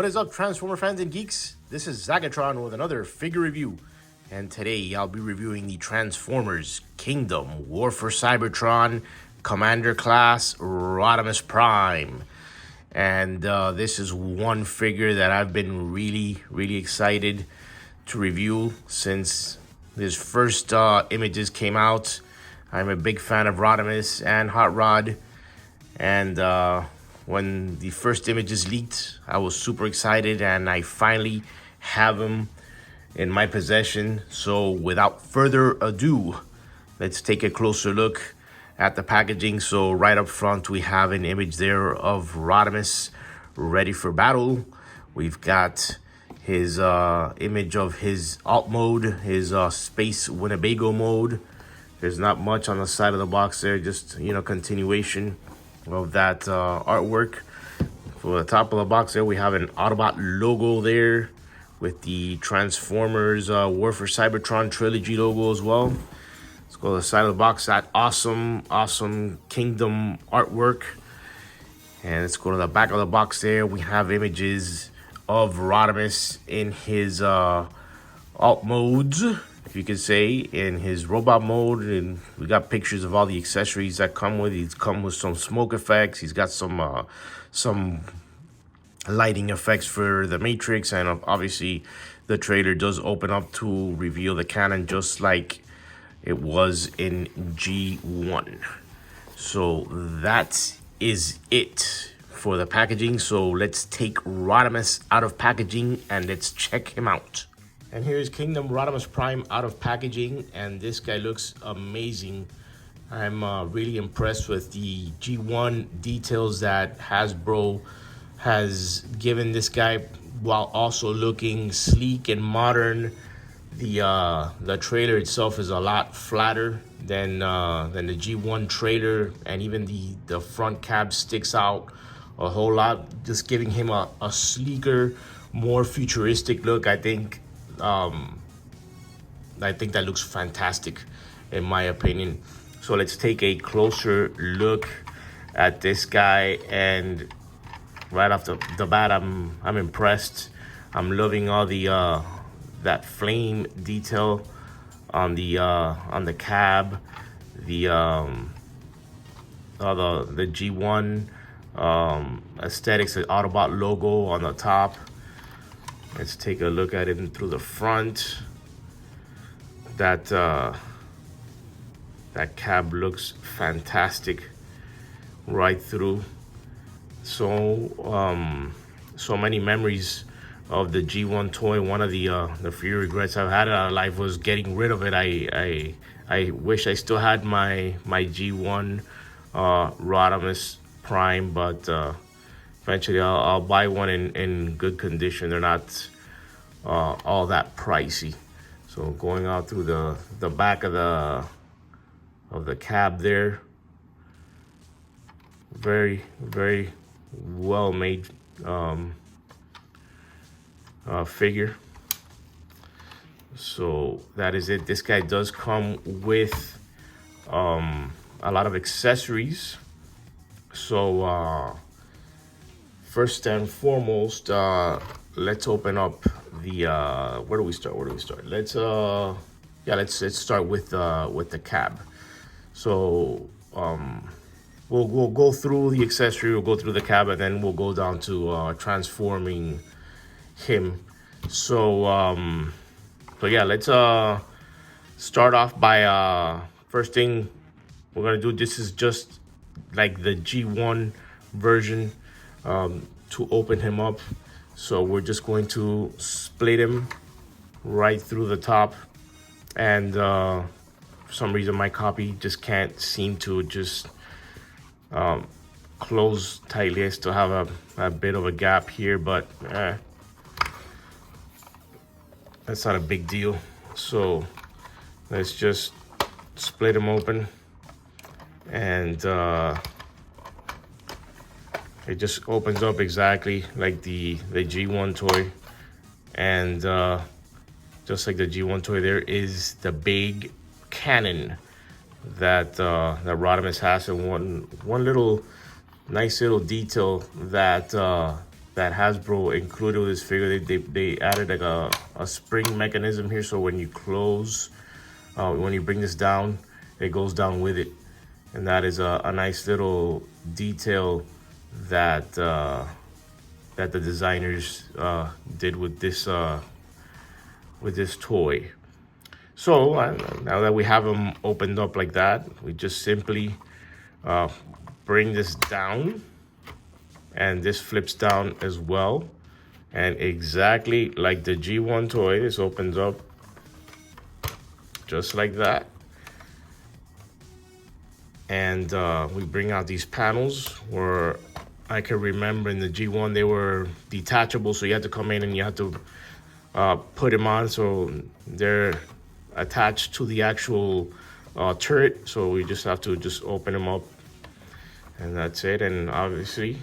What is up, Transformer fans and geeks? This is Zagatron with another figure review. And today I'll be reviewing the Transformers Kingdom War for Cybertron Commander Class Rodimus Prime. And this is one figure that I've been really excited to review since his first images came out. I'm a big fan of Rodimus and Hot Rod. And when the first images leaked, I was super excited, and I finally have him in my possession. So without further ado, let's take a closer look at the packaging. So right up front, we have an image there of Rodimus ready for battle. We've got his image of his alt mode, his space Winnebago mode. There's not much on the side of the box there, just, you know, continuation of that artwork. For the top of the box there, we have an Autobot logo there with the Transformers War for Cybertron trilogy logo as well. Let's go to the side of the box, that awesome Kingdom artwork. And let's go to the back of the box there. We have images of Rodimus in his alt modes, if you could say, in his robot mode. And we got pictures of all the accessories that come with it. He's come with some smoke effects. He's got some lighting effects for the Matrix, and obviously the trailer does open up to reveal the canon just like it was in G1. So that is it for the packaging. So let's take Rodimus out of packaging and let's check him out. And here's Kingdom Rodimus Prime out of packaging, and this guy looks amazing. I'm really impressed with the G1 details that Hasbro has given this guy, while also looking sleek and modern. The trailer itself is a lot flatter than the G1 trailer, and even the front cab sticks out a whole lot, just giving him a sleeker, more futuristic look. I think that looks fantastic in my opinion. So let's take a closer look at this guy, and right off the bat, I'm impressed. I'm loving all the that flame detail on the cab, the G1 aesthetics, the Autobot logo on the top. Let's take a look at it through the front. That cab looks fantastic right through. So many memories of the G1 toy. One of the few regrets I've had in my life was getting rid of it. I wish I still had my G1 Rodimus Prime, but eventually I'll buy one in good condition. They're not all that pricey. So going out through the back of the cab there, very well made figure. So that is it. This guy does come with a lot of accessories. So first and foremost, let's open up the where do we start? Let's start with the cab. So we'll go through the accessory, we'll go through the cab, and then we'll go down to transforming him. So yeah, let's start off by first thing we're gonna do. This is just like the G1 version to open him up. So we're just going to split him right through the top, and for some reason my copy just can't seem to just close tightly. I still have a bit of a gap here, but that's not a big deal. So let's just split him open, and it just opens up exactly like the G1 toy. And just like the G1 toy, there is the big cannon that Rodimus has. And one little nice little detail that that Hasbro included with this figure. They added like a spring mechanism here, so when you close, when you bring this down, it goes down with it, and that is a nice little detail that that the designers did with this toy. So now that we have them opened up like that, we just simply bring this down, and this flips down as well. And exactly like the G1 toy, this opens up just like that. And we bring out these panels where I can remember in the G1 they were detachable, so you had to come in and you had to put them on, so they're attached to the actual turret. So we just have to just open them up, and that's it. And obviously,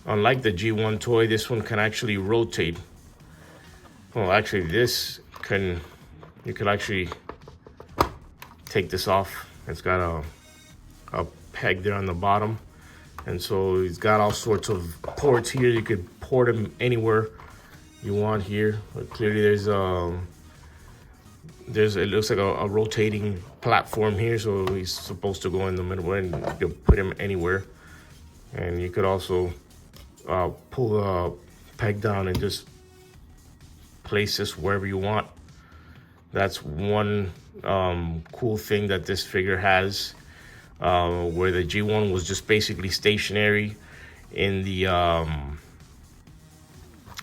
unlike the G1 toy, this one can actually rotate. Well, actually, you can actually take this off. It's got a peg there on the bottom, and so it's got all sorts of ports here. You could port them anywhere you want here. But clearly, it looks like a rotating platform here, so he's supposed to go in the middle, and you can put him anywhere. And you could also pull the peg down and just place this wherever you want. That's one cool thing that this figure has, where the G1 was just basically stationary in the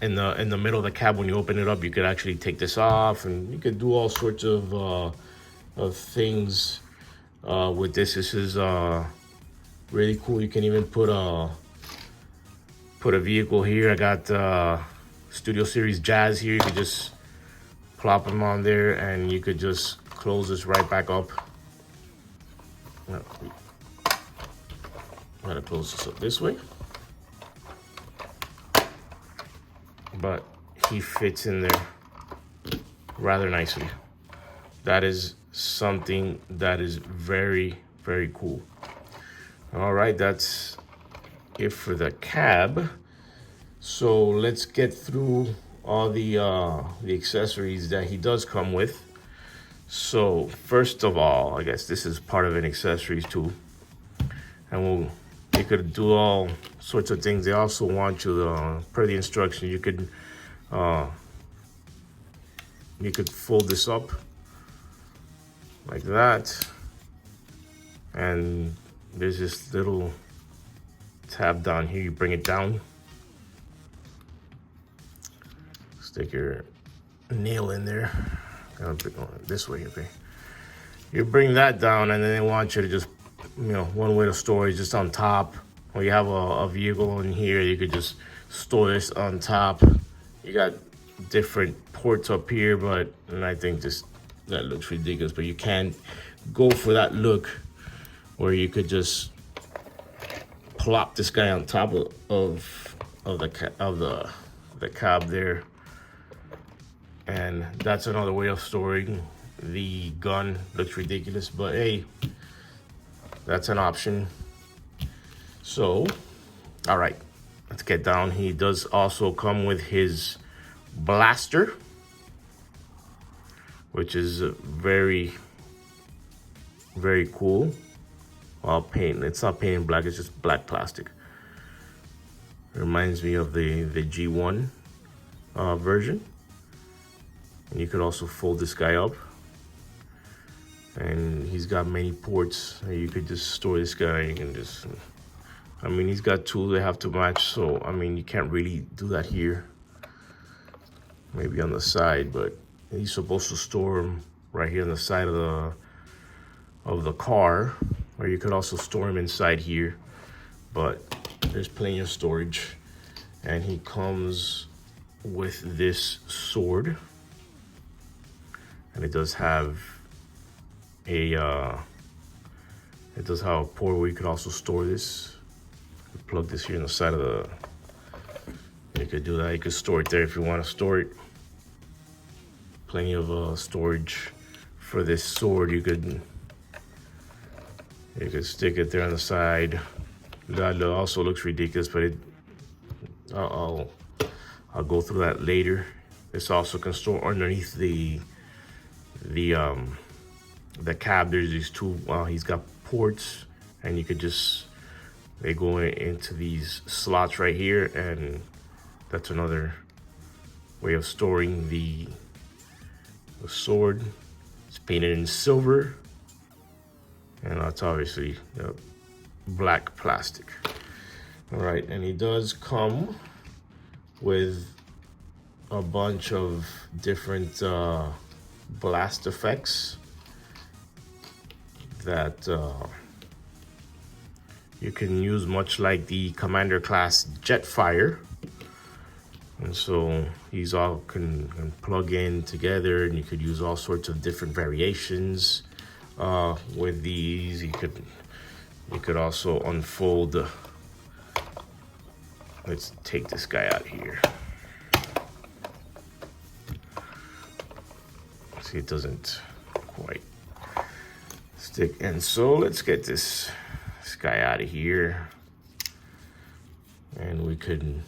middle of the cab. When you open it up, you could actually take this off, and you could do all sorts of things with this. This is really cool. You can even put a vehicle here. I got Studio Series Jazz here. You could just plop them on there, and you could just close this right back up. I'm gonna close this up this way, but he fits in there rather nicely. That is something that is very, very cool. All right, that's it for the cab. So let's get through all the accessories that he does come with. So first of all, I guess this is part of an accessories too, and you could do all sorts of things. They also want you, per the instructions, you could fold this up like that, and there's this little tab down here. You bring it down, stick your nail in there. This way, okay. You bring that down, and then they want you to just, one way to store is just on top. Or you have a vehicle in here, you could just store this on top. You got different ports up here, and I think that looks ridiculous. But you can't go for that look where you could just plop this guy on top of the cab there. And that's another way of storing the gun. Looks ridiculous, but hey, that's an option. So, all right, let's get down. He does also come with his blaster, which is very, very cool. It's not painted black, it's just black plastic. Reminds me of the G1 version. And you could also fold this guy up, and he's got many ports. You could just store this guy. You can just, he's got tools that have to match, so you can't really do that here. Maybe on the side, but he's supposed to store him right here on the side of the car, or you could also store him inside here. But there's plenty of storage, and he comes with this sword. And it does have a port where you could also store this. You plug this here in the side of the. You could do that. You could store it there if you want to store it. Plenty of storage for this sword. You could stick it there on the side. That also looks ridiculous, but I'll go through that later. This also can store underneath the cab. There's these two. He's got ports, and you could just they go into these slots right here, and that's another way of storing the sword. It's painted in silver, and that's obviously black plastic. All right, and he does come with a bunch of different blast effects that you can use, much like the Commander class Jetfire. And so these all can plug in together, and you could use all sorts of different variations with these. You could also unfold. Let's take this guy out of here. See, it doesn't quite stick. And so let's get this guy out of here, and we could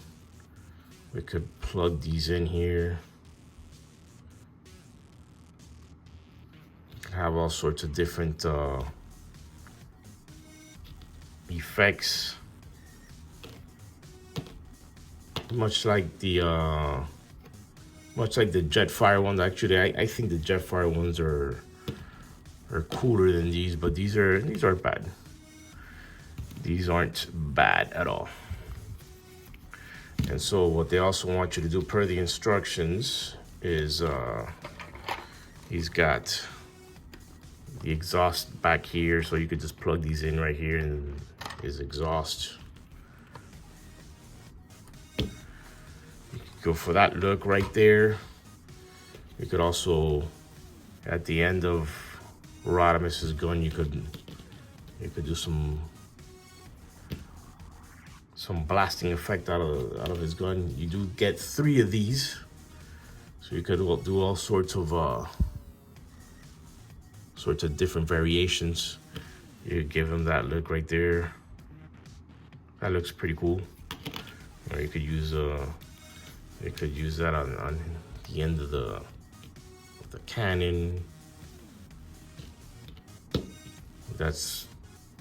plug these in here. Have all sorts of different effects, much like the Jetfire ones. Actually, I think the Jetfire ones are cooler than these, but these aren't bad. These aren't bad at all. And so what they also want you to do per the instructions is he's got the exhaust back here, so you could just plug these in right here and his exhaust. You could go for that look right there. You could also, at the end of Rodimus's gun, you could do some blasting effect out of his gun. You do get 3 of these, so you could do all sorts of different variations. You give him that look right there. That looks pretty cool. Or you could use that on the end of the cannon. That's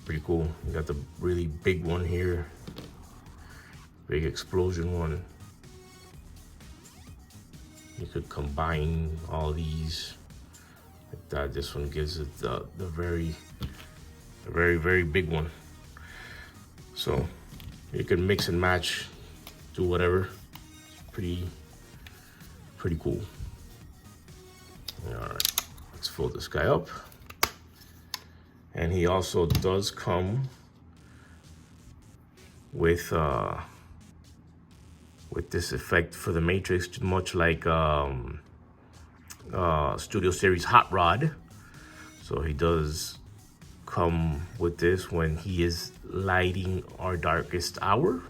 pretty cool. You got the really big one here. Big explosion one. You could combine all these like that. This one gives it the very big one. So you can mix and match, do whatever. Pretty cool. All right, let's fold this guy up. And he also does come with this effect for the Matrix, much like Studio Series Hot Rod. So he does come with this when he is lighting our darkest hour.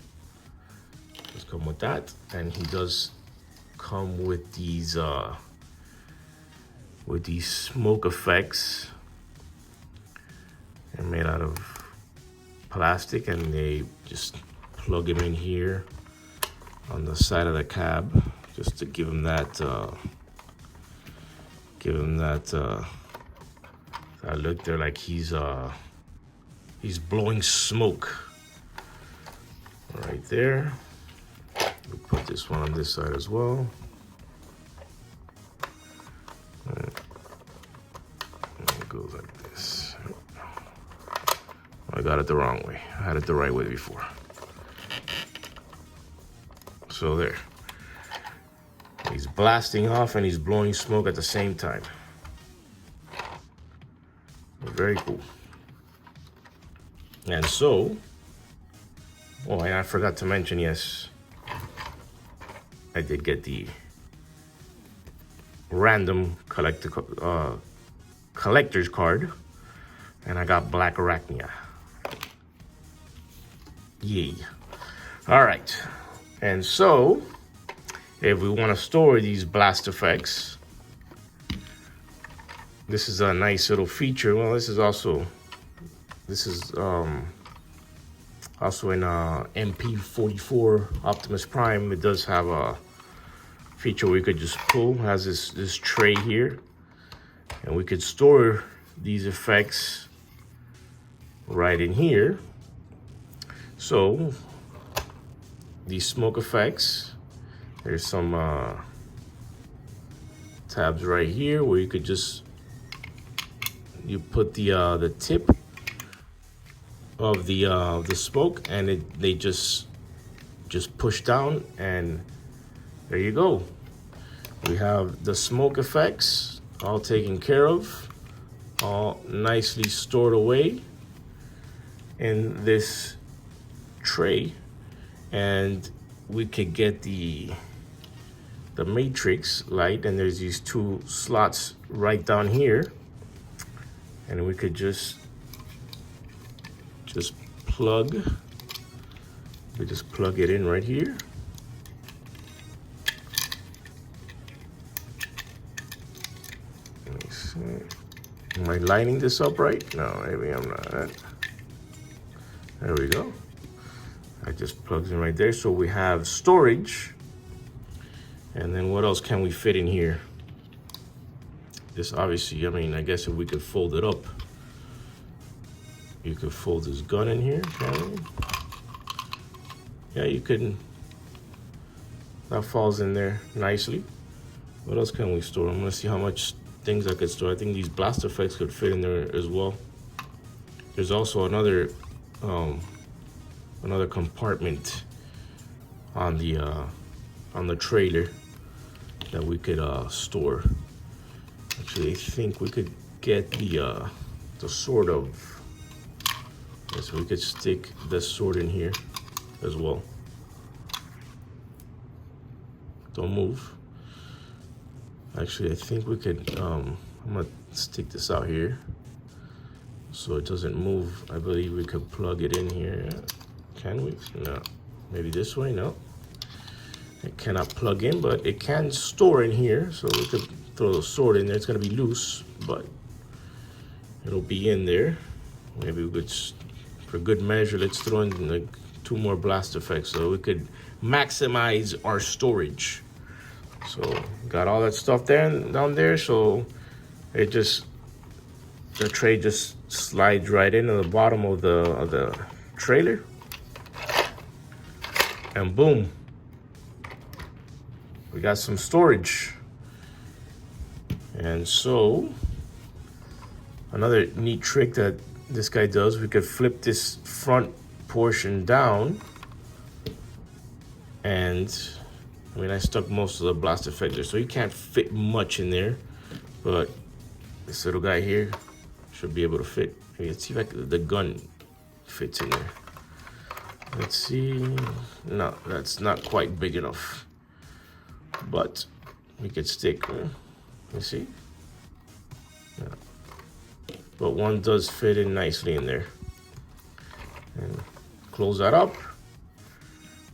Just come with that, and he does come with these smoke effects. They're made out of plastic, and they just plug him in here on the side of the cab, just to give him that that look there, like he's blowing smoke right there. We'll put this one on this side as well. And it goes like this. I got it the wrong way. I had it the right way before. So there. He's blasting off and he's blowing smoke at the same time. Very cool. And so, oh, and I forgot to mention, yes, I did get the random collector's card, and I got Black Arachnia. Yay. All right. And so, if we want to store these blast effects, this is a nice little feature. Well, this is Also in MP44 Optimus Prime, it does have a feature where you could just pull. It has this tray here, and we could store these effects right in here. So these smoke effects, there's some tabs right here where you could just put the tip of the smoke, and they just push down, and there you go. We have the smoke effects all taken care of, all nicely stored away in this tray, and we could get the matrix light, and there's these two slots right down here, and we could just plug. We just plug it in right here. Let me see. Am I lining this up right? No, maybe I'm not. There we go. I just plugs in right there. So we have storage. And then what else can we fit in here? This obviously, I mean, I guess if we could fold it up, you could fold this gun in here, can we? Yeah, you could. That falls in there nicely. What else can we store? I'm gonna see how much things I could store. I think these blast effects could fit in there as well. There's also another compartment on the trailer that we could store. Actually, I think we could get the sort of. So we could stick this sword in here as well. Don't move. Actually, I think we could, I'm gonna stick this out here so it doesn't move. I believe we could plug it in here. Can we? No. Maybe this way? No. It cannot plug in, but it can store in here. So we could throw the sword in there. It's gonna be loose, but it'll be in there. Maybe we could, for good measure, let's throw in like 2 more blast effects so we could maximize our storage. So got all that stuff down there, so the tray just slides right into the bottom of the trailer, and boom, we got some storage. And so another neat trick that this guy does, we could flip this front portion down, and I mean, I stuck most of the blast effector, so you can't fit much in there, but this little guy here should be able to fit. Let's see if the gun fits in there. Let's see. No, that's not quite big enough, but we could stick. Let's see. No. But one does fit in nicely in there. And close that up.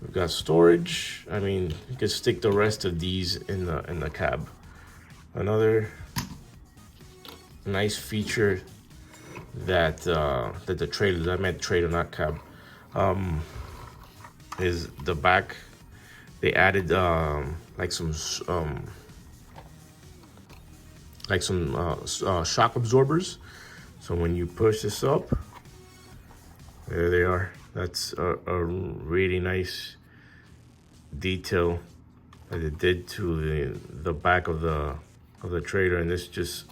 We've got storage. I mean, you could stick the rest of these in the cab. Another nice feature that the trailer, I meant trailer, not cab, is the back. They added like some shock absorbers. So when you push this up, there they are. That's a really nice detail that it did to the back of the trailer, and this just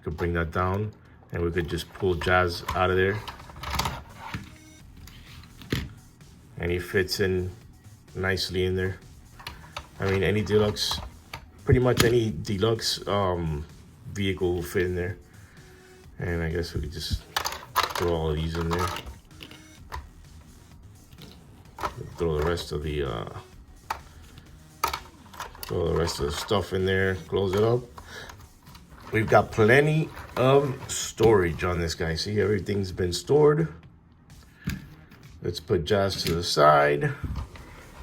could bring that down, and we could just pull Jazz out of there, and he fits in nicely in there. I mean, any deluxe, pretty much any deluxe vehicle will fit in there, and I guess we could just throw all of these in there. Throw the rest of the stuff in there. Close it up. We've got plenty of storage on this guy. See, everything's been stored. Let's put Jazz to the side.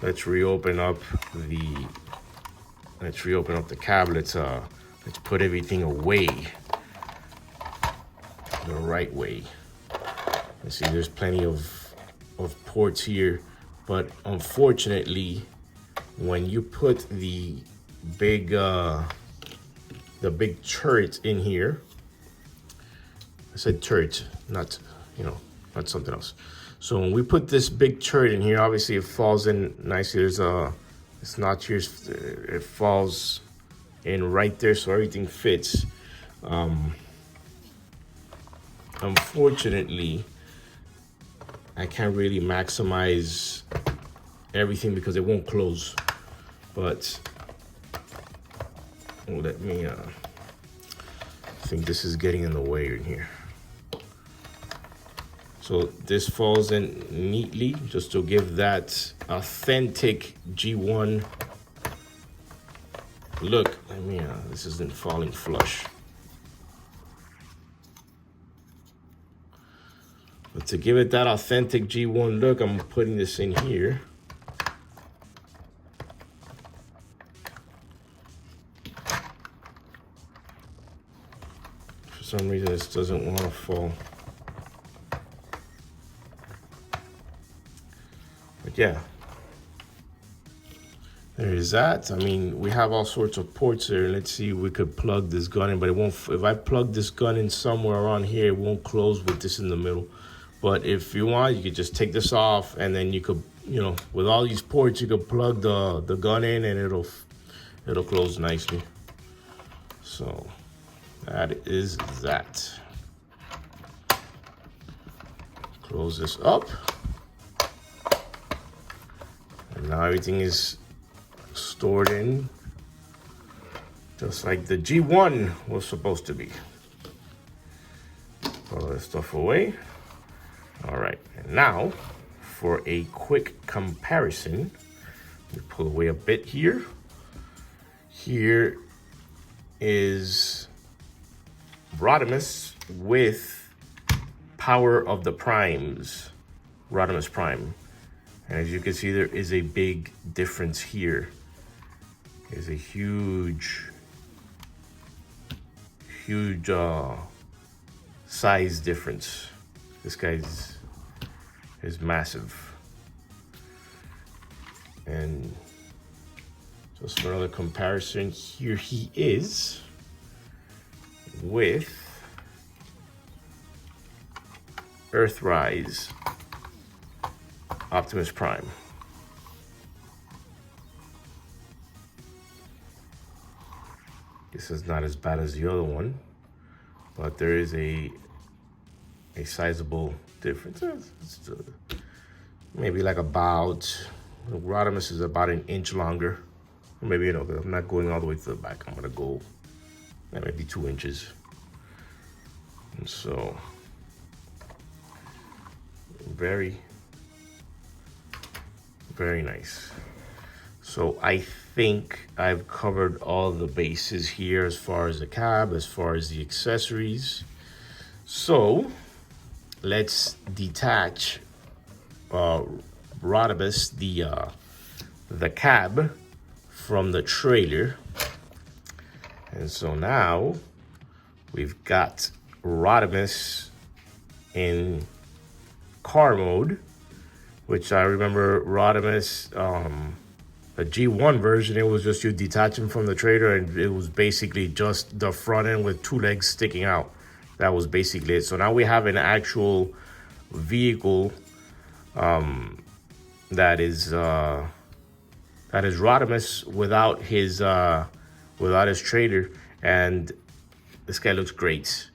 Let's reopen up the cab. Let's put everything away the right way. see there's plenty of ports here, but unfortunately, when you put the big turret in here, I said turret, not, not something else. So when we put this big turret in here, obviously it falls in nicely. There's it's not here, it falls in right there, so everything fits. Unfortunately, I can't really maximize everything because it won't close. But let me, I think this is getting in the way in here. So this falls in neatly just to give that authentic G1 look. I mean, this isn't falling flush. But to give it that authentic G1 look, I'm putting this in here. For some reason, this doesn't want to fall. But yeah, there is that. I mean, we have all sorts of ports there. Let's see, we could plug this gun in, but it won't. If I plug this gun in somewhere around here, it won't close with this in the middle. But if you want, you could just take this off, and then you could, with all these ports, you could plug the gun in, and it'll close nicely. So that is that. Close this up. And now everything is stored in just like the G1 was supposed to be. Put all this stuff away. All right, and now for a quick comparison, we pull away a bit here. Here is Rodimus with Power of the Primes, Rodimus Prime. And as you can see, there is a big difference here. There's a huge size difference. This guy is massive. And just for another comparison, here he is with Earthrise Optimus Prime. This is not as bad as the other one, but there is a sizable difference. It's maybe like about, Rodimus is about an inch longer. Maybe, I'm not going all the way to the back. I'm gonna go maybe 2 inches. And so, very, very nice. So I think I've covered all the bases here as far as the cab, as far as the accessories. So let's detach Rodimus, the cab, from the trailer. And so now we've got Rodimus in car mode, which I remember Rodimus, the G1 version, it was just you detach him from the trailer and it was basically just the front end with 2 legs sticking out. That was basically it. So now we have an actual vehicle that is Rodimus without his trailer, and this guy looks great.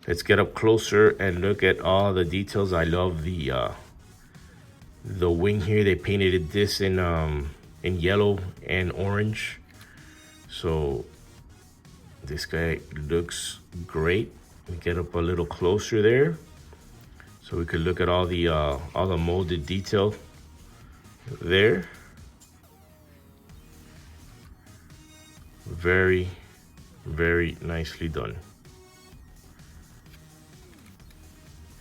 Let's get up closer and look at all the details. I love the wing here. They painted this in yellow and orange. So this guy looks great. We get up a little closer there, so we could look at all the molded detail there. Very, very nicely done.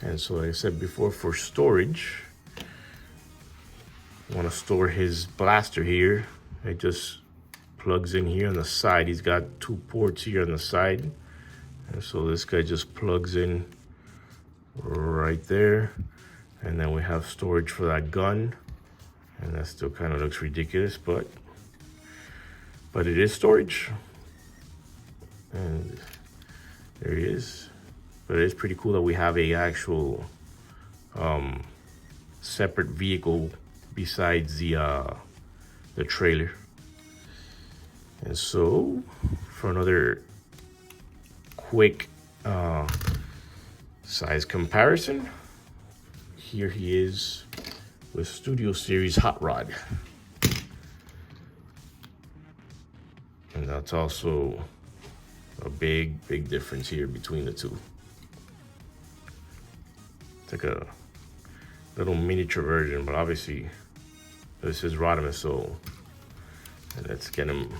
And so, like I said before, for storage, I want to store his blaster here. It just plugs in here on the side. He's got 2 ports here on the side. And so this guy just plugs in right there. And then we have storage for that gun. And that still kind of looks ridiculous, but it is storage. And there he is. But it is pretty cool that we have a actual separate vehicle besides the trailer. And so, for another quick size comparison, here he is with Studio Series Hot Rod. And that's also a big difference here between the two. It's like a little miniature version, but obviously this is Rodimus, so let's get him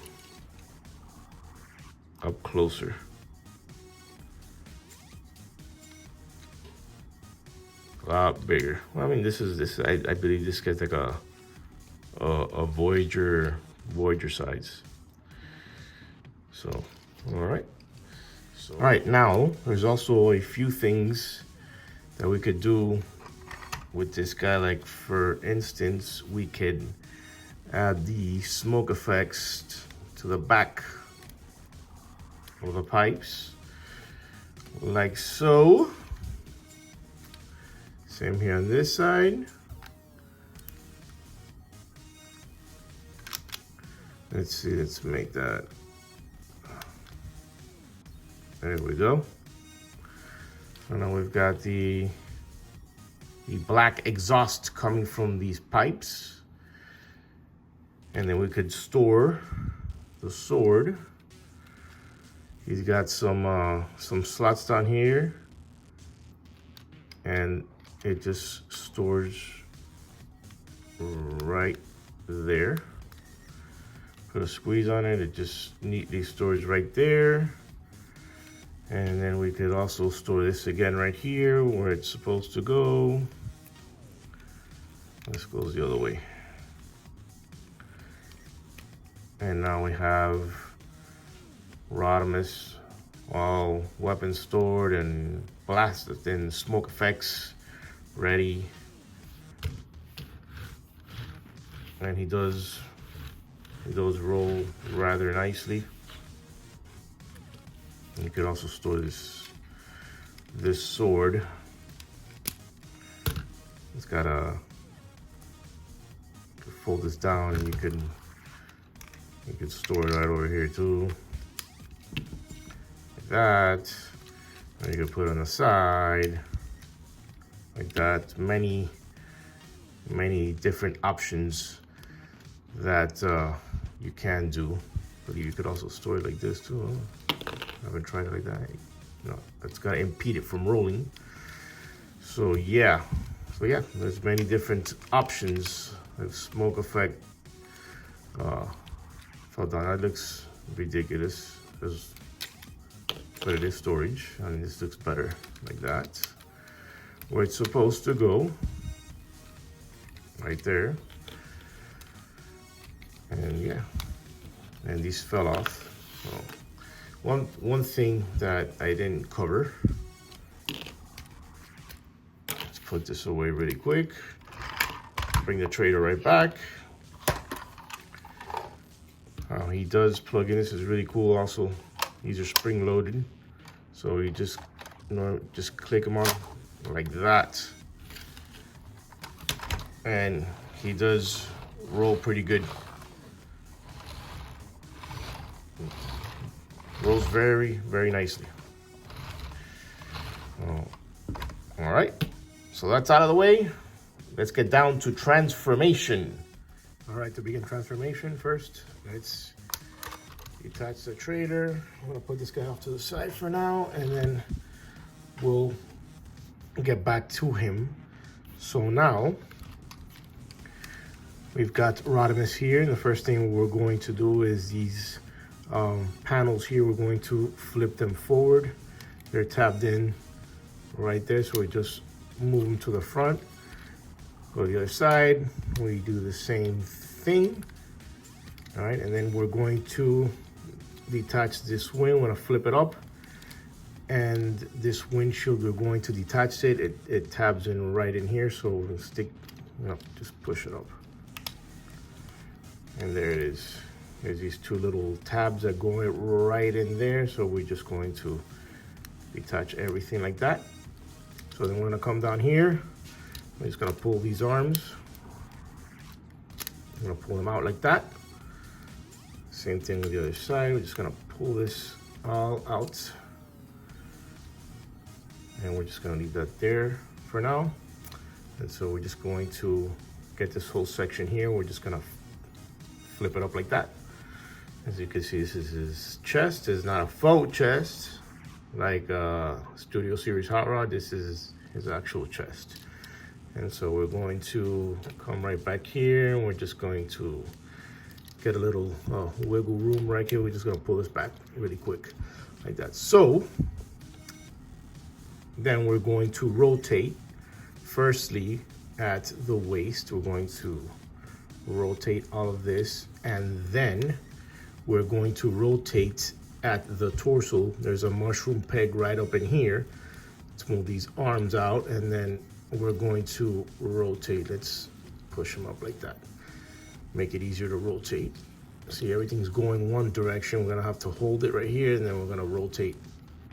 up closer. A lot bigger. Well, I mean, this I believe this gets like a Voyager size. So, all right. So, all right, now there's also a few things that we could do with this guy. Like, for instance, we could add the smoke effects to the back of the pipes, like so. Same here on this side. Let's see, let's make that. There we go. So now we've got the black exhaust coming from these pipes. And then we could store the sword. He's got some slots down here, and it just stores right there. Put a squeeze on it, it just neatly stores right there. And then we could also store this again right here where it's supposed to go. This goes the other way. And now we have Rodimus, all weapons stored and blasted and smoke effects ready. And he does roll rather nicely. And you could also store this sword. It's got a, fold this down and you could store it right over here too. Like that. And you can put it on the side. Like that. Many different options that you can do. But you could also store it like this too. I haven't tried it like that. No, that's gonna impede it from rolling. So yeah, there's many different options. Like smoke effect. Fall down. That looks ridiculous. But it is storage, and this looks better like that. Where it's supposed to go, right there. And yeah, and these fell off. So, one thing that I didn't cover. Let's put this away really quick. Bring the trader right back. He does plug in. This is really cool. Also, these are spring loaded, so you just click them on like that, and he does roll pretty good. Rolls very nicely. All right, so that's out of the way. Let's get down to transformation. All right, to begin transformation, first let's detach the trailer. I'm gonna put this guy off to the side for now, and then we'll get back to him. So now we've got Rodimus here. The first thing we're going to do is these panels here, we're going to flip them forward. They're tabbed in right there, so we just move them to the front. Go to the other side, we do the same thing. All right, and then we're going to detach this wing. We're gonna flip it up, and this windshield, we're going to detach it. It tabs in right in here, so we'll stick, just push it up. And there it is. There's these two little tabs that go right in there, so we're just going to detach everything like that. So then we're gonna come down here. We're just gonna pull these arms. I'm gonna pull them out like that. Same thing with the other side. We're just gonna pull this all out. And we're just gonna leave that there for now. And so we're just going to get this whole section here. We're just gonna flip it up like that. As you can see, this is his chest. It's not a faux chest like Studio Series Hot Rod. This is his actual chest. And so we're going to come right back here, and we're just going to get a little wiggle room right here. We're just gonna pull this back really quick like that. So then we're going to rotate. Firstly, at the waist, we're going to rotate all of this, and then we're going to rotate at the torso. There's a mushroom peg right up in here. Let's move these arms out, and then we're going to rotate. Let's push them up like that. Make it easier to rotate. See, everything's going one direction. We're gonna have to hold it right here, and then we're gonna rotate.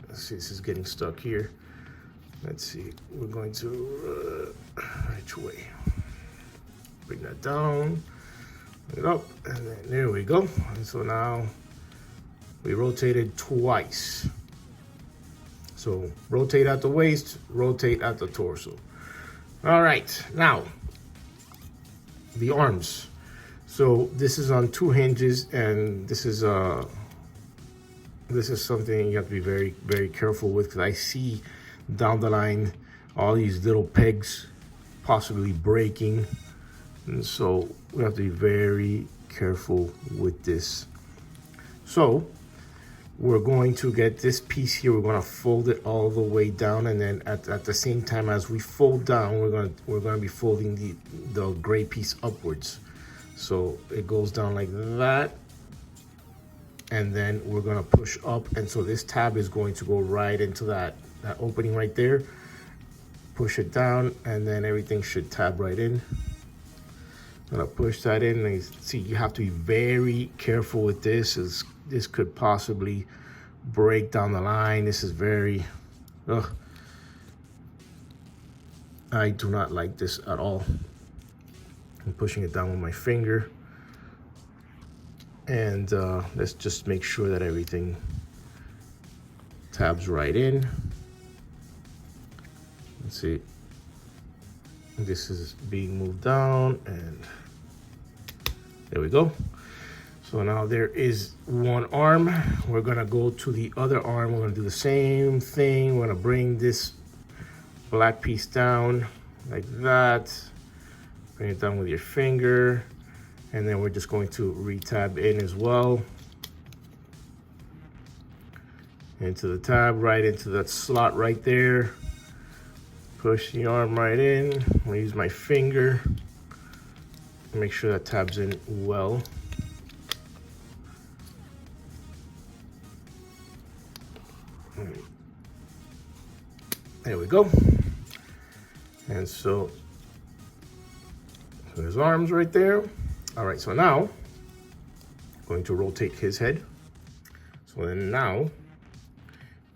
Let's see, this is getting stuck here. Let's see, we're going to, which way? Bring that down, bring it up, and then there we go. And so now we rotated twice. So rotate at the waist, rotate at the torso. All right, now the arms. So this is on 2 hinges, and this is something you have to be very, very careful with, because I see down the line all these little pegs possibly breaking, and so we have to be very careful with this. So we're going to get this piece here, we're going to fold it all the way down, and then at the same time as we fold down, we're going to be folding the gray piece upwards. So it goes down like that, and then we're going to push up, and so this tab is going to go right into that opening right there. Push it down, and then everything should tab right in. I'm gonna push that in, and see, you have to be very careful with this, as this could possibly break down the line. This is very, I do not like this at all. I'm pushing it down with my finger, and let's just make sure that everything tabs right in. Let's see, this is being moved down, and there we go. So now there is one arm. We're gonna go to the other arm. We're gonna do the same thing. We're gonna bring this black piece down like that. Bring it down with your finger, and then we're just going to re-tab in as well. Into the tab, right into that slot right there. Push the arm right in. I'm gonna use my finger. Make sure that tabs in well. There we go. And so there's arms right there. All right, so now I'm going to rotate his head. So then now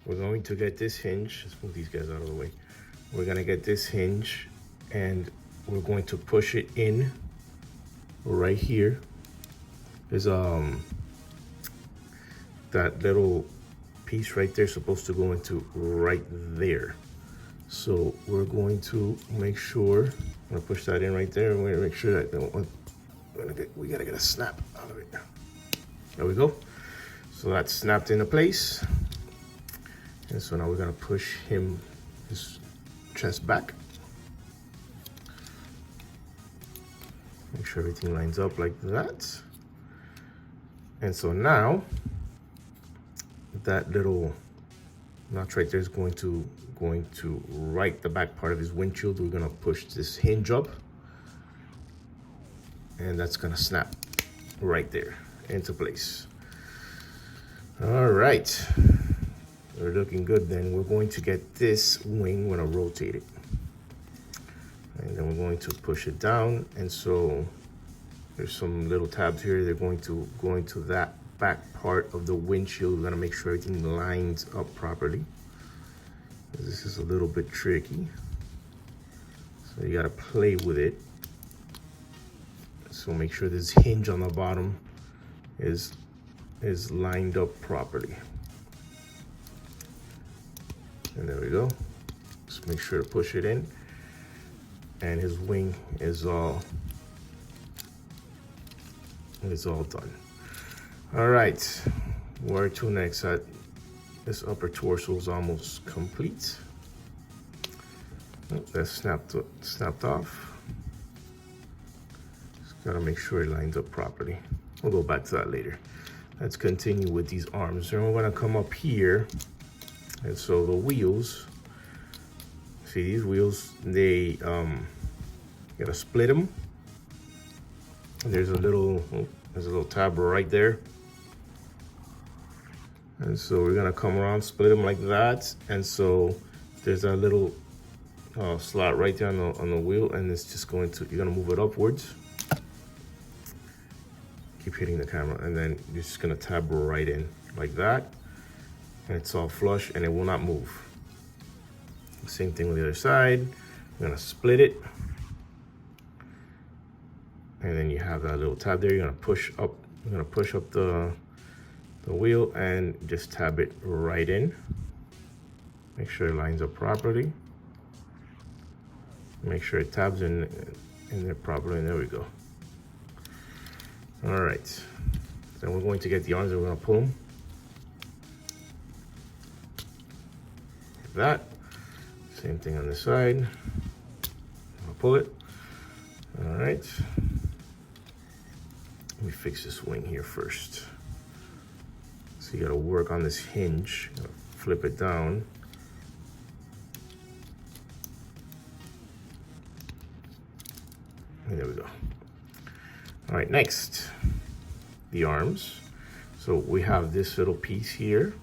we're going to get this hinge. Let's move these guys out of the way. We're gonna get this hinge, and we're going to push it in right here. There's that little piece right there supposed to go into right there. So we're going to make sure, I'm gonna push that in right there, and we're gonna make sure that we gotta get a snap out of it. There we go. So that's snapped into place. And so now we're gonna push his chest back. Make sure everything lines up like that. And so now that little notch right there is going to right the back part of his windshield. We're gonna push this hinge up, and that's gonna snap right there into place. All right, We're looking good. Then we're going to get this wing, we're gonna rotate it. And then we're going to push it down. And so there's some little tabs here. They're going to go into that back part of the windshield. We're gonna make sure everything lines up properly. This is a little bit tricky. So you gotta play with it. So make sure this hinge on the bottom is lined up properly. And there we go. Just make sure to push it in. And his wing is all done. All right, where to next? This upper torso is almost complete. Oh, that's snapped off. Just gotta make sure it lines up properly. We'll go back to that later. Let's continue with these arms. Then we're gonna come up here. And so the wheels, see these wheels, they gotta split them. There's a little tab right there. And so we're gonna come around, split them like that. And so there's a little slot right there on the wheel, and it's just going to, you're gonna move it upwards. Keep hitting the camera, and then you're just gonna tab right in like that. And it's all flush and it will not move. Same thing with the other side. You're gonna split it. And then you have that little tab there. You're gonna push up the wheel and just tab it right in. Make sure it lines up properly. Make sure it tabs in there properly, and there we go. All right. Then we're going to get the arms and we're gonna pull them. Like that. Same thing on this side. I'll pull it. All right. Let me fix this wing here first. So you gotta work on this hinge, flip it down. And there we go. All right, next, the arms. So we have this little piece here.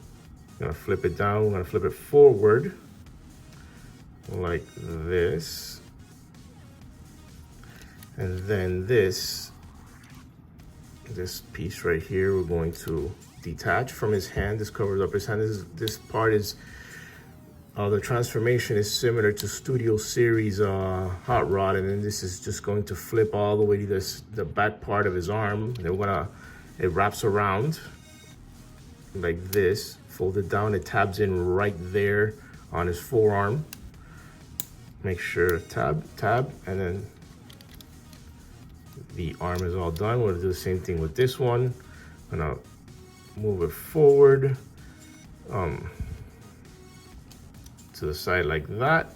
We're gonna flip it down, we're gonna flip it forward like this. And then this piece right here, we're going to detach from his hand. This covers up his hand. This part is, the transformation is similar to Studio Series hot rod, and then this is just going to flip all the way to the back part of his arm. Then it wraps around like this, fold it down, it tabs in right there on his forearm. Make sure tab, and then the arm is all done. We'll do the same thing with this one. I'm gonna move it forward to the side like that.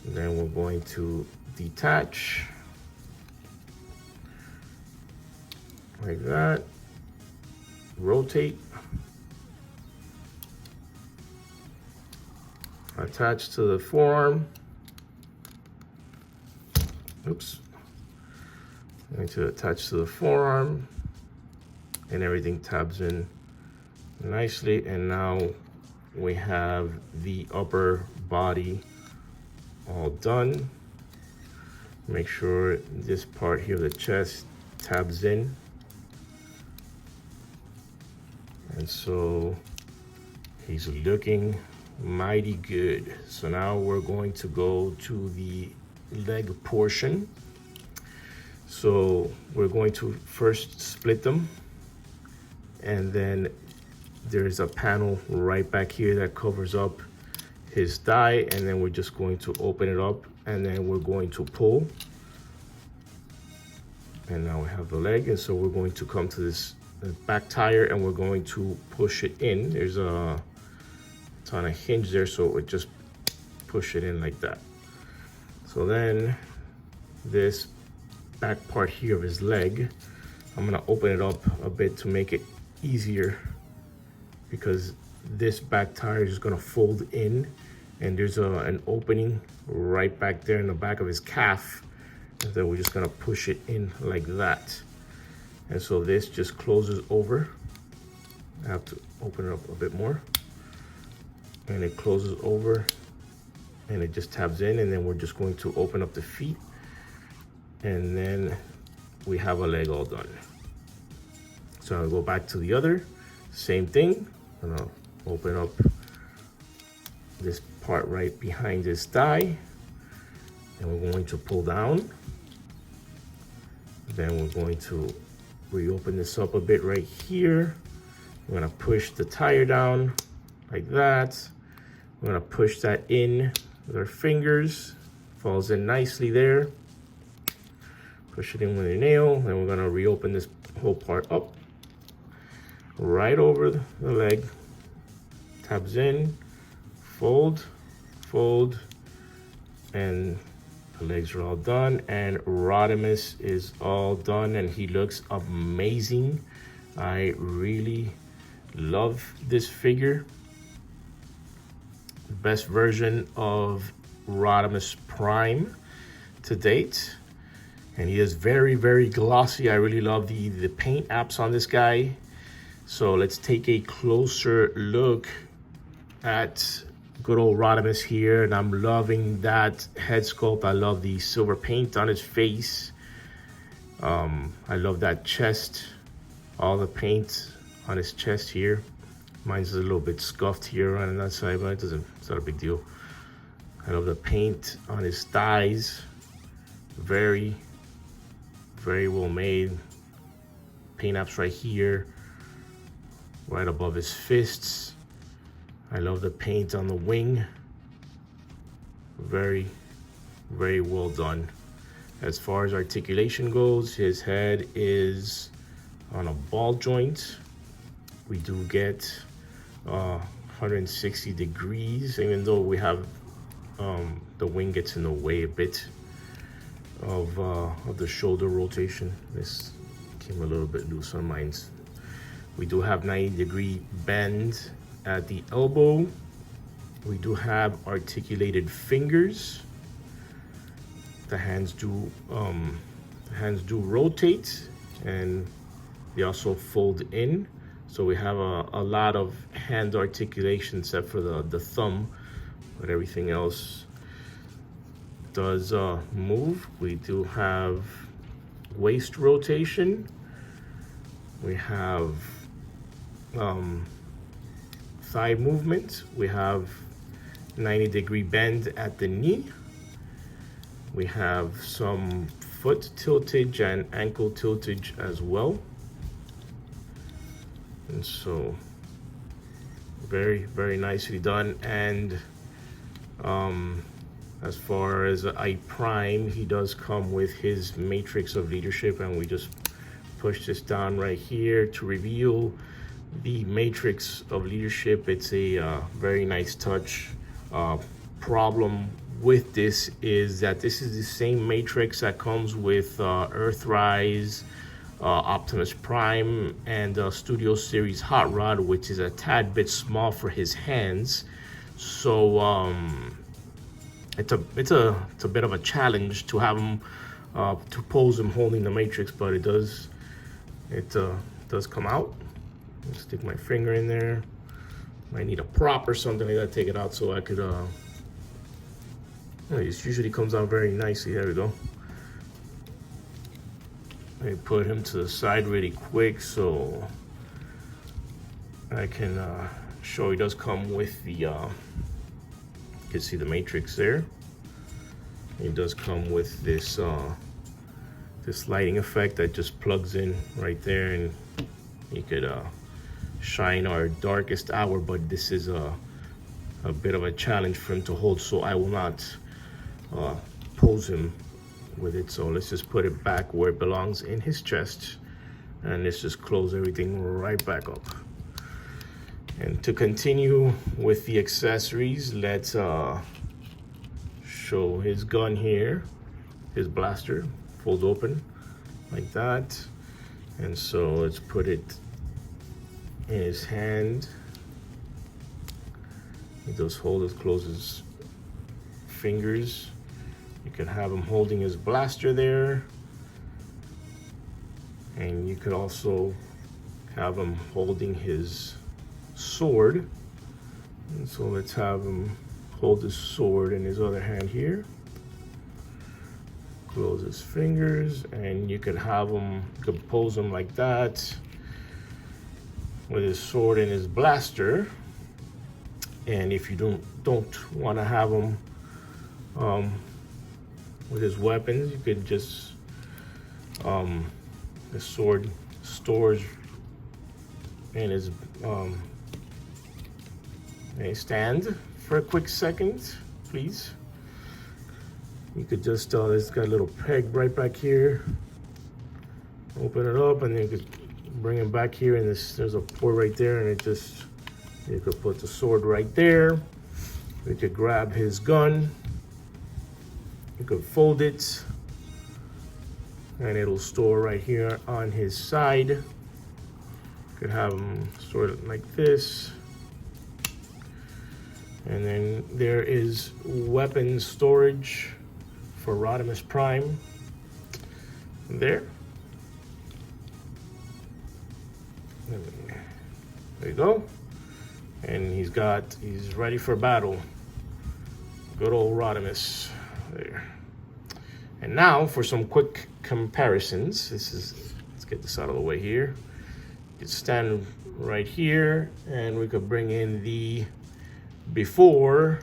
And then we're going to detach like that, rotate, attach to the forearm. Oops. Going to attach to the forearm, and everything tabs in nicely. And now we have the upper body all done. Make sure this part here, the chest, tabs in. And so he's looking mighty good. So now we're going to go to the leg portion. So we're going to first split them, and then there's a panel right back here that covers up his thigh, and then we're just going to open it up, and then we're going to pull. And now we have the leg, and so we're going to come to this back tire, and we're going to push it in. There's it's on a hinge there, so it just push it in like that. So then this back part here of his leg, I'm gonna open it up a bit to make it easier, because this back tire is gonna fold in, and there's an opening right back there in the back of his calf, and then we're just gonna push it in like that. And so this just closes over. I have to open it up a bit more. and it closes over and it just tabs in, and then we're just going to open up the feet, and then we have a leg all done. So I'll go back to the other, same thing, and I'll open up this part right behind this thigh, and we're going to pull down. Then we're going to reopen this up a bit right here. We're gonna push the tire down like that. We're gonna push that in with our fingers. Falls in nicely there. Push it in with your nail, and we're gonna reopen this whole part up. Right over the leg. Tabs in, fold, fold, and the legs are all done, and Rodimus is all done, and he looks amazing. I really love this figure. Best version of Rodimus Prime to date, and he is very, very glossy. I really love the paint apps on this guy. So let's take a closer look at good old Rodimus here, and I'm loving that head sculpt. I love the silver paint on his face. I love that chest, all the paint on his chest here. Mine's a little bit scuffed here on that side, but it's not a big deal. I love the paint on his thighs. Very, very well made. Paint apps right here, right above his fists. I love the paint on the wing. Very, very well done. As far as articulation goes, his head is on a ball joint. We do get 160 degrees, even though we have the wing gets in the way a bit of the shoulder rotation. This came a little bit loose on mine. We do have 90-degree bend at the elbow. We do have articulated fingers. The hands do rotate, and they also fold in. So we have a lot of hand articulation except for the thumb, but everything else does move. We do have waist rotation. We have thigh movement. We have 90-degree bend at the knee. We have some foot tiltage and ankle tiltage as well. And so very, very nicely done. And as far as I Prime, he does come with his matrix of leadership, and we just push this down right here to reveal the matrix of leadership. It's a very nice touch. Problem with this is that this is the same matrix that comes with Earthrise, Optimus Prime, and Studio Series Hot Rod, which is a tad bit small for his hands. So it's a bit of a challenge to have him to pose him holding the matrix, but it does come out. I'll stick my finger in there. Might need a prop or something like that, take it out so I could it usually comes out very nicely. There we go. Let me put him to the side really quick so I can show he does come with the you can see the matrix there. It does come with this this lighting effect that just plugs in right there, and you could shine our darkest hour, but this is a bit of a challenge for him to hold, so I will not pose him with it. So let's just put it back where it belongs in his chest, and let's just close everything right back up. And to continue with the accessories, let's show his gun here, his blaster, fold open like that. And so let's put it in his hand. He does hold it, closes fingers. You could have him holding his blaster there, and you could also have him holding his sword And so let's have him hold his sword in his other hand here. Close his fingers, and you could have him, you could pose him like that with his sword and his blaster. And if you don't want to have him with his weapons, you could just the sword stores in his stand for a quick second, please. You could just it's got a little peg right back here. Open it up, and then you could bring him back here, and there's a port right there, and it just, you could put the sword right there. You could grab his gun. You could fold it, and it'll store right here on his side. You could have him sort of like this. And then there is weapon storage for Rodimus Prime there. There you go. And he's ready for battle. Good old Rodimus there. And now for some quick comparisons. Let's get this out of the way here. You could stand right here, and we could bring in the before,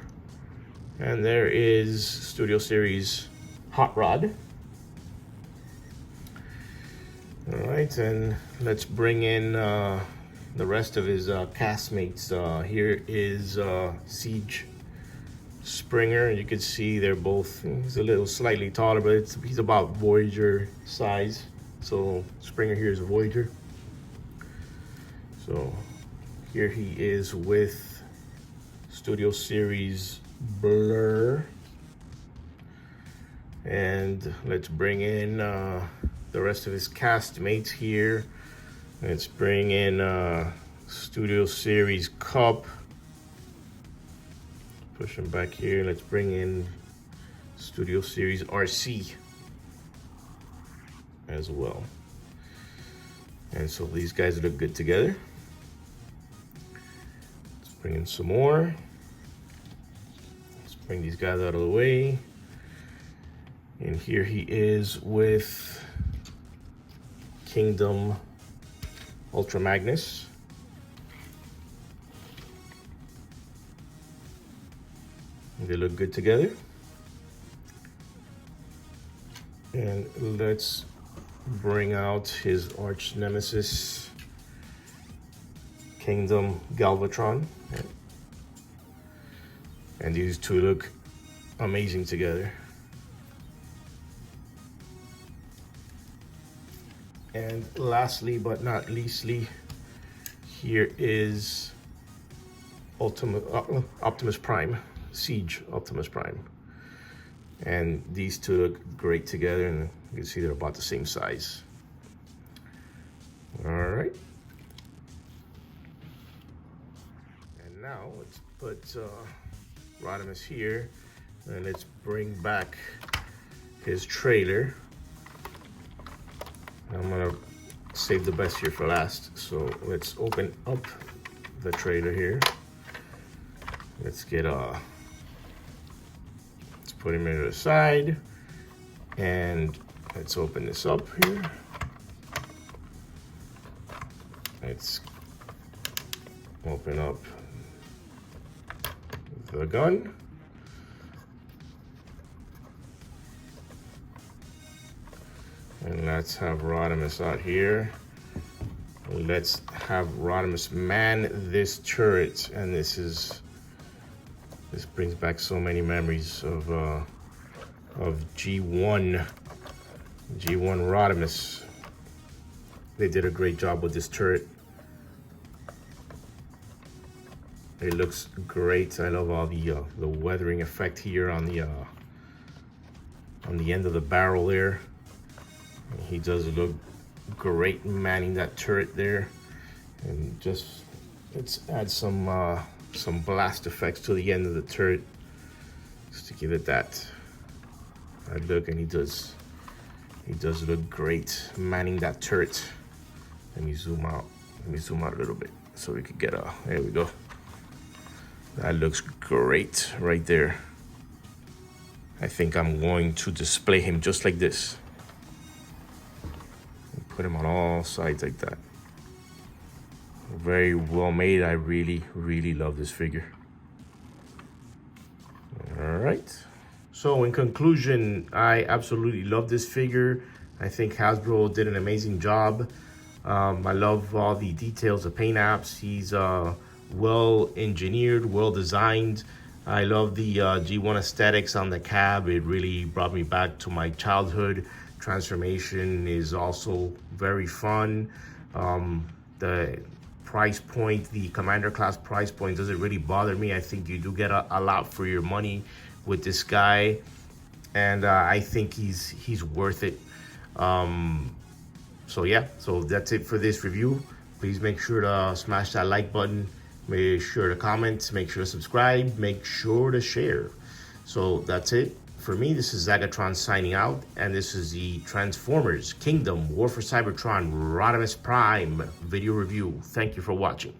and there is Studio Series Hot Rod. All right, and let's bring in the rest of his castmates. Here is Siege Springer. You can see they're both, he's a little slightly taller, but he's about Voyager size. So Springer here is a Voyager. So here he is with Studio Series Blur. And let's bring in the rest of his castmates here. Let's bring in Studio Series Cup. Push him back here. Let's bring in Studio Series RC as well. And so these guys look good together. Let's bring in some more. Let's bring these guys out of the way. And here he is with Kingdom Ultra Magnus. They look good together. And let's bring out his arch nemesis, Kingdom Galvatron. And these two look amazing together. And lastly, but not leastly, here is Optimus Prime, Siege Optimus Prime. And these two look great together, and you can see they're about the same size. All right. And now let's put Rodimus here, and let's bring back his trailer. I'm gonna save the best here for last. So let's open up the trailer here. Let's get let's put him into the side, and let's open this up here. Let's open up the gun. And let's have Rodimus out here. Let's have Rodimus man this turret. And this brings back so many memories of G1 Rodimus. They did a great job with this turret. It looks great. I love all the weathering effect here on the end of the barrel there. He does look great manning that turret there. And just let's add some blast effects to the end of the turret just to give it that look. And he does look great manning that turret. Let me zoom out a little bit so we could get there we go. That looks great right there. I think I'm going to display him just like this. Put him on all sides like that. Very well made. I really, really love this figure. All right. So in conclusion, I absolutely love this figure. I think Hasbro did an amazing job. I love all the details, the paint apps. He's well engineered, well designed. I love the G1 aesthetics on the cab. It really brought me back to my childhood. Transformation is also very fun. The price point, the Commander class price point, doesn't really bother me. I think you do get a lot for your money with this guy, and I think he's worth it. So yeah, so that's it for this review. Please make sure to smash that like button, make sure to comment, make sure to subscribe, make sure to share. So that's it for me. This is Zagatron signing out, and this is the Transformers Kingdom War for Cybertron Rodimus Prime video review. Thank you for watching.